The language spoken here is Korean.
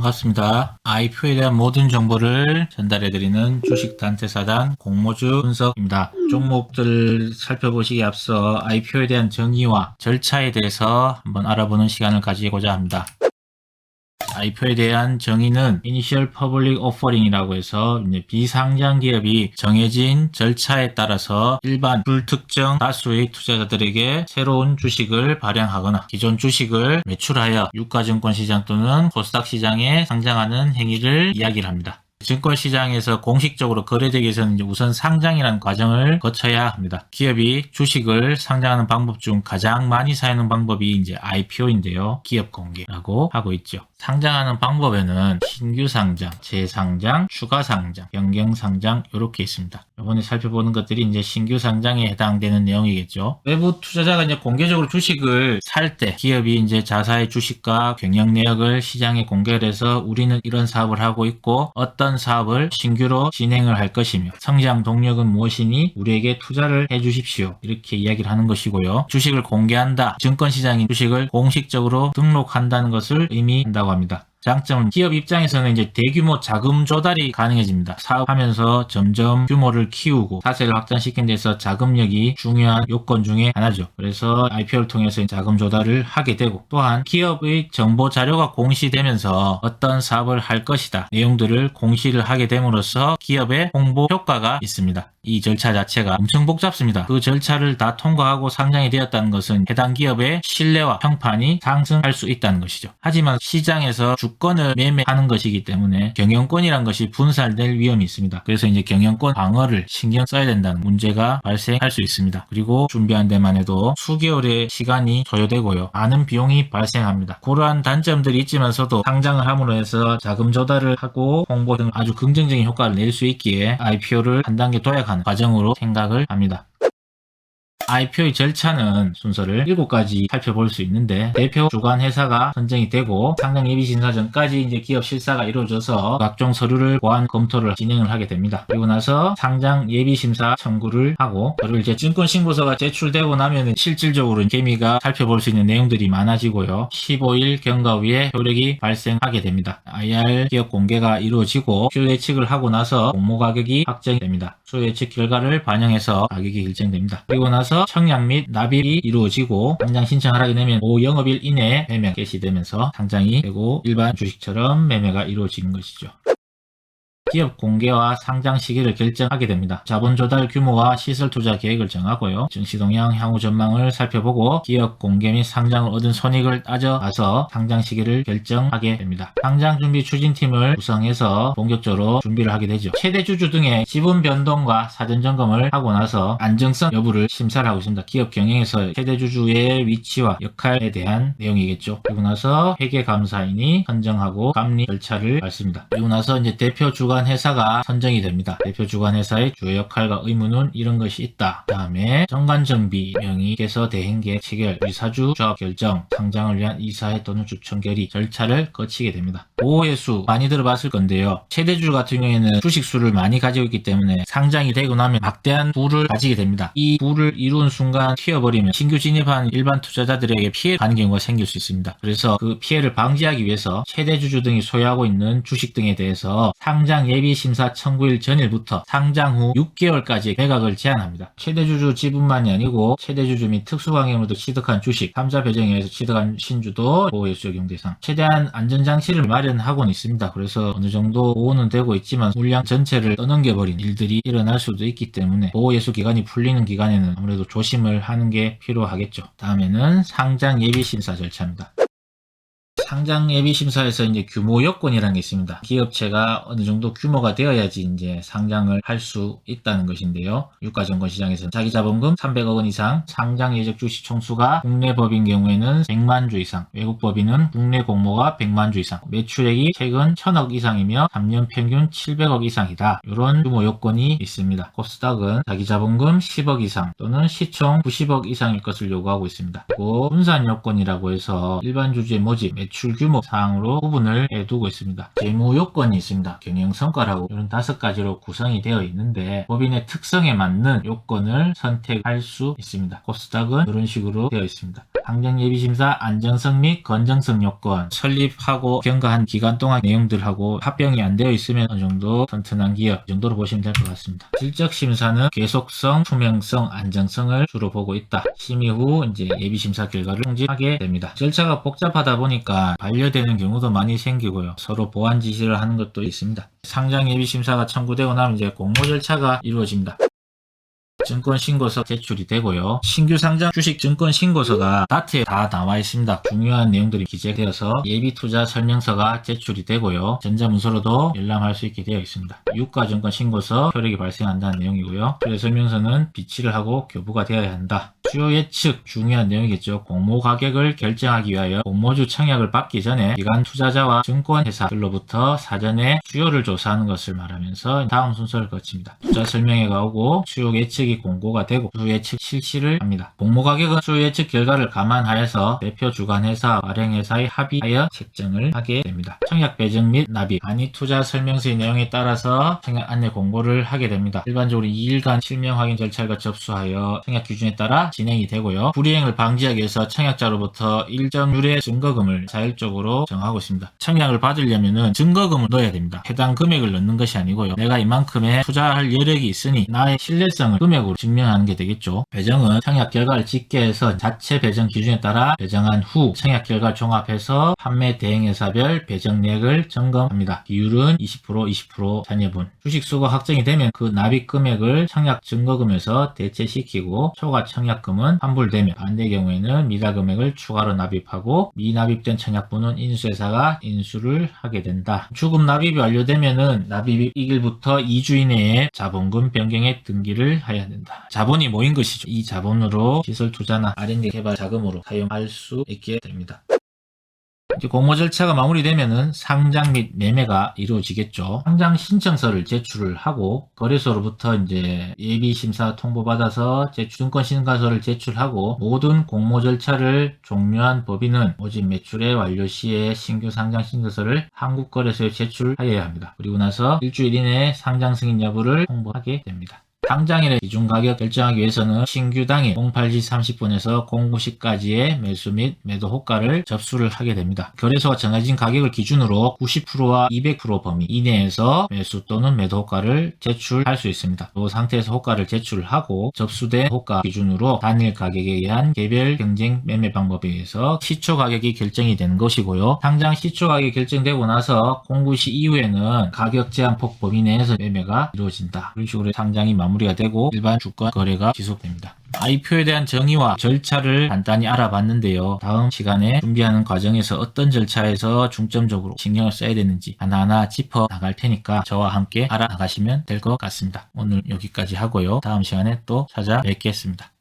반갑습니다. IPO에 대한 모든 정보를 전달해드리는 주식단체사단 공모주 분석입니다. 종목들 살펴보시기에 앞서 IPO에 대한 정의와 절차에 대해서 한번 알아보는 시간을 가지고자 합니다. IPO에 대한 정의는 Initial Public Offering이라고 해서 비상장 기업이 정해진 절차에 따라서 일반 불특정 다수의 투자자들에게 새로운 주식을 발행하거나 기존 주식을 매출하여 유가증권 시장 또는 코스닥 시장에 상장하는 행위를 이야기를 합니다. 증권시장에서 공식적으로 거래되기 위해서는 우선 상장이라는 과정을 거쳐야 합니다. 기업이 주식을 상장하는 방법 중 가장 많이 사용하는 방법이 IPO인데요. 기업 공개라고 하고 있죠. 상장하는 방법에는 신규 상장, 재상장, 추가 상장, 변경 상장 이렇게 있습니다. 이번에 살펴보는 것들이 신규 상장에 해당되는 내용이겠죠. 외부 투자자가 공개적으로 주식을 살 때 기업이 자사의 주식과 경영 내역을 시장에 공개를 해서 우리는 이런 사업을 하고 있고 어떤 사업을 신규로 진행을 할 것이며 성장 동력은 무엇이니 우리에게 투자를 해 주십시오. 이렇게 이야기를 하는 것이고요. 주식을 공개한다. 증권시장인 주식을 공식적으로 등록한다는 것을 의미한다고 합니다. 장점은 기업 입장에서는 대규모 자금 조달이 가능해집니다. 사업하면서 점점 규모를 키우고 사세를 확장시키는 데서 자금력이 중요한 요건 중에 하나죠. 그래서 IPO를 통해서 자금 조달을 하게 되고 또한 기업의 정보 자료가 공시되면서 어떤 사업을 할 것이다. 내용들을 공시를 하게 됨으로써 기업의 홍보 효과가 있습니다. 이 절차 자체가 엄청 복잡습니다. 그 절차를 다 통과하고 상장이 되었다는 것은 해당 기업의 신뢰와 평판이 상승할 수 있다는 것이죠. 하지만 시장에서 주권을 매매하는 것이기 때문에 경영권이란 것이 분산될 위험이 있습니다. 그래서 경영권 방어를 신경 써야 된다는 문제가 발생할 수 있습니다. 그리고 준비한 데만 해도 수개월의 시간이 소요되고요. 많은 비용이 발생합니다. 그러한 단점들이 있지만서도 상장을 함으로 해서 자금 조달을 하고 홍보 등 아주 긍정적인 효과를 낼 수 있기에 IPO를 한 단계 도약하는 과정으로 생각을 합니다. IPO의 절차는 순서를 7가지 살펴볼 수 있는데 대표 주관 회사가 선정이 되고 상장 예비 심사 전까지 기업 실사가 이루어져서 각종 서류를 보완 검토를 진행을 하게 됩니다. 그리고 나서 상장 예비 심사 청구를 하고 서류를 증권 신고서가 제출되고 나면 실질적으로 개미가 살펴볼 수 있는 내용들이 많아지고요. 15일 경과 후에 효력이 발생하게 됩니다. IR 기업 공개가 이루어지고 수요 예측을 하고 나서 공모 가격이 확정됩니다. 수요 예측 결과를 반영해서 가격이 결정됩니다. 그리고 나서 청약 및 납입이 이루어지고 상장 신청을 하게 되면 오후 영업일 이내에 매매 개시되면서 상장이 되고 일반 주식처럼 매매가 이루어지는 것이죠. 기업 공개와 상장 시기를 결정하게 됩니다. 자본 조달 규모와 시설 투자 계획을 정하고요. 증시 동향, 향후 전망을 살펴보고 기업 공개 및 상장을 얻은 손익을 따져가서 상장 시기를 결정하게 됩니다. 상장 준비 추진팀을 구성해서 본격적으로 준비를 하게 되죠. 최대 주주 등의 지분 변동과 사전 점검을 하고 나서 안정성 여부를 심사를 하고 있습니다. 기업 경영에서 최대 주주의 위치와 역할에 대한 내용이겠죠. 그리고 나서 회계감사인이 선정하고 감리 절차를 밟습니다. 그리고 나서 대표 주관 회사가 선정이 됩니다. 대표 주관 회사의 주요 역할과 의무는 이런 것이 있다. 그 다음에 정관정비, 명의개서 대행계획 체결, 의사주 조합 결정, 상장을 위한 이사회 또는 주총 결의 절차를 거치게 됩니다. 보호의 수 많이 들어봤을 건데요. 최대주주 같은 경우에는 주식수를 많이 가지고 있기 때문에 상장이 되고 나면 막대한 부를 가지게 됩니다. 이 부를 이룬 순간 튀어버리면 신규 진입한 일반 투자자들에게 피해가 가는 경우가 생길 수 있습니다. 그래서 그 피해를 방지하기 위해서 최대주주 등이 소유하고 있는 주식 등에 대해서 상장 예비 심사 청구일 전일부터 상장 후 6개월까지 매각을 제한합니다. 최대주주 지분만이 아니고 최대주주 및 특수강행으로도 취득한 주식, 3자 배정에 의해서 취득한 신주도 보호예수 적용 대상. 최대한 안전장치를 마련하고는 있습니다. 그래서 어느 정도 보호는 되고 있지만 물량 전체를 떠넘겨버린 일들이 일어날 수도 있기 때문에 보호예수 기간이 풀리는 기간에는 아무래도 조심을 하는 게 필요하겠죠. 다음에는 상장 예비 심사 절차입니다. 상장 예비 심사에서 규모 요건이라는 게 있습니다. 기업체가 어느 정도 규모가 되어야지 상장을 할 수 있다는 것인데요. 유가증권 시장에서는 자기 자본금 300억 원 이상, 상장 예적 주식 총수가 국내 법인 경우에는 100만 주 이상, 외국 법인은 국내 공모가 100만 주 이상, 매출액이 최근 1000억 이상이며 3년 평균 700억 이상이다. 이런 규모 요건이 있습니다. 코스닥은 자기 자본금 10억 이상 또는 시총 90억 이상일 것을 요구하고 있습니다. 그리고 분산 요건이라고 해서 일반 주주의 모집, 매출 규모 사항으로 구분을 해두고 있습니다. 재무 요건이 있습니다. 경영 성과라고 이런 5가지로 구성이 되어 있는데 법인의 특성에 맞는 요건을 선택할 수 있습니다. 코스닥은 이런 식으로 되어 있습니다. 상정예비심사 안정성 및 건정성 요건, 설립하고 경과한 기간 동안 내용들하고 합병이 안 되어 있으면 어느 정도 튼튼한 기업, 이 정도로 보시면 될 것 같습니다. 실적심사는 계속성, 투명성, 안정성을 주로 보고 있다. 심의 후 이제 예비심사 결과를 통지하게 됩니다. 절차가 복잡하다 보니까 반려되는 경우도 많이 생기고요. 서로 보완 지시를 하는 것도 있습니다. 상장 예비심사가 청구되고 나면 이제 공모 절차가 이루어집니다. 증권신고서 제출이 되고요. 신규 상장 주식 증권신고서가 다트에 다 나와 있습니다. 중요한 내용들이 기재되어서 예비투자 설명서가 제출이 되고요. 전자문서로도 열람할 수 있게 되어 있습니다. 유가증권신고서 효력이 발생한다는 내용이고요. 설명서는 비치를 하고 교부가 되어야 한다. 주요 예측, 중요한 내용이겠죠. 공모 가격을 결정하기 위하여 공모주 청약을 받기 전에 기관 투자자와 증권회사들로부터 사전에 수요를 조사하는 것을 말하면서 다음 순서를 거칩니다. 투자 설명회가 오고 수요 예측이 공고가 되고 수요 예측 실시를 합니다. 공모 가격은 수요 예측 결과를 감안하여서 대표 주관회사, 발행회사의 합의하여 책정을 하게 됩니다. 청약 배정 및 납입, 간이 투자 설명서의 내용에 따라서 청약 안내 공고를 하게 됩니다. 일반적으로 2일간 실명 확인 절차를 접수하여 청약 기준에 따라 진행이 되고요. 불이행을 방지하기 위해서 청약자로부터 일정률의 증거금을 자율적으로 정하고 있습니다. 청약을 받으려면 증거금을 넣어야 됩니다. 해당 금액을 넣는 것이 아니고요. 내가 이만큼의 투자할 여력이 있으니 나의 신뢰성을 금액으로 증명하는 게 되겠죠. 배정은 청약 결과를 집계해서 자체 배정 기준에 따라 배정한 후 청약 결과 종합해서 판매 대행회사별 배정액을 점검합니다. 비율은 20%, 잔여분. 주식 수가 확정이 되면 그 납입 금액을 청약 증거금에서 대체시키고 초과 청약금은 환불되면 반대 경우에는 미달 금액을 추가로 납입하고 미납입된 청약분은 인수회사가 인수를 하게 된다. 주금 납입이 완료되면은 납입 1일부터 2주 이내에 자본금 변경에 등기를 해야 된다. 자본이 모인 것이죠. 이 자본으로 시설 투자나 R&D 개발 자금으로 사용할 수 있게 됩니다. 이제 공모 절차가 마무리되면은 상장 및 매매가 이루어지겠죠. 상장 신청서를 제출을 하고 거래소로부터 이제 예비 심사 통보받아서 증권 신고서를 제출하고 모든 공모 절차를 종료한 법인은 모집 매출의 완료 시에 신규 상장 신고서를 한국거래소에 제출하여야 합니다. 그리고 나서 일주일 이내에 상장 승인 여부를 통보하게 됩니다. 상장일의 기준 가격 결정하기 위해서는 신규 당일 08시 30분에서 09시까지의 매수 및 매도 호가를 접수를 하게 됩니다. 거래소가 정해진 가격을 기준으로 90%와 200% 범위 이내에서 매수 또는 매도 호가를 제출할 수 있습니다. 이 상태에서 호가를 제출하고 접수된 호가 기준으로 단일 가격에 의한 개별 경쟁 매매 방법에 의해서 시초 가격이 결정이 되는 것이고요. 상장 시초 가격이 결정되고 나서 09시 이후에는 가격 제한폭 범위 내에서 매매가 이루어진다. 이런 식으로 상장이 마무리가 되고 일반 주가 거래가 지속됩니다. IPO에 대한 정의와 절차를 간단히 알아봤는데요. 다음 시간에 준비하는 과정에서 어떤 절차에서 중점적으로 신경을 써야 되는지 하나하나 짚어 나갈 테니까 저와 함께 알아나가시면 될 것 같습니다. 오늘 여기까지 하고요. 다음 시간에 또 찾아뵙겠습니다.